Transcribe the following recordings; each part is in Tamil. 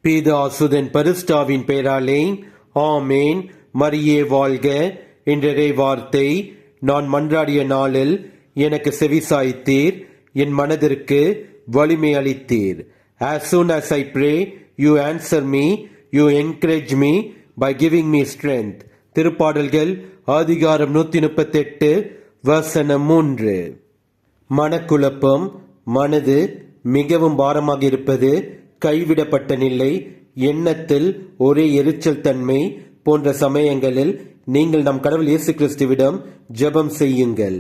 பிதாசுதன் பரிசுத்தாவின் பெயராலே ஆமேன். மரியே வாழ்க. என்ற வார்த்தை நான் மன்றாடிய நாளில் எனக்கு செவிசாய்த்தீர், என் மனதிற்கு வலிமை அளித்தீர். As soon as I pray, you answer me, you encourage me by giving me strength. திருப்பாடல்கள் அதிகாரம் 138 வசனம் 3. மனக்குழப்பம், மனது மிகவும் பாரமாக இருப்பது, கைவிடப்பட்ட நிலை, எண்ணத்தில் ஒரே எரிச்சல் தன்மை போன்ற சமயங்களில் நீங்கள் நம் கடவுள் இயேசு கிறிஸ்துவிடம் ஜெபம் செய்யுங்கள்.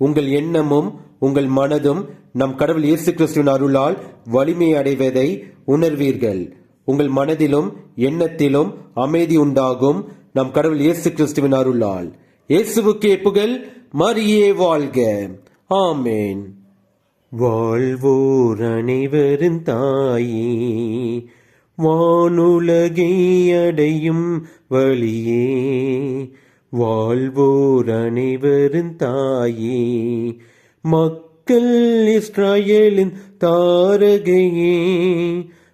உங்கள் எண்ணமும் உங்கள் மனதும் நம் கடவுள் இயேசு கிறிஸ்துவின் அருளால் வலிமை அடைவதை உணர்வீர்கள். உங்கள் மனதிலும் எண்ணத்திலும் அமைதி உண்டாகும் நம் கடவுள் இயேசு கிறிஸ்துவின் அருளால். இயேசுவுக்கே புகழ். மரியே வாழ்க. ஆமேன். வாழ்வோர் அனைவரின் தாயே, வானுலகை அடையும் வழியே, வாழ்வோர் அனைவரின் தாயே, மக்கள் இஸ்ராயேலின் தாரகையே,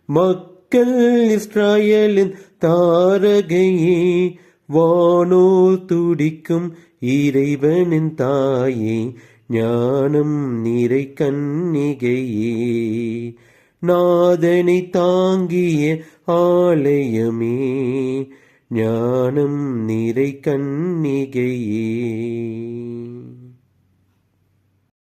மக்கள் இஸ்ராயேலின் தாரகையே, வானோர் துடிக்கும் இறைவனின் தாயே, ஞானம் நிறை கன்னிகையே, நாதனை தாங்கிய ஆலயமே, ஞானம் நிறை கன்னிகையே.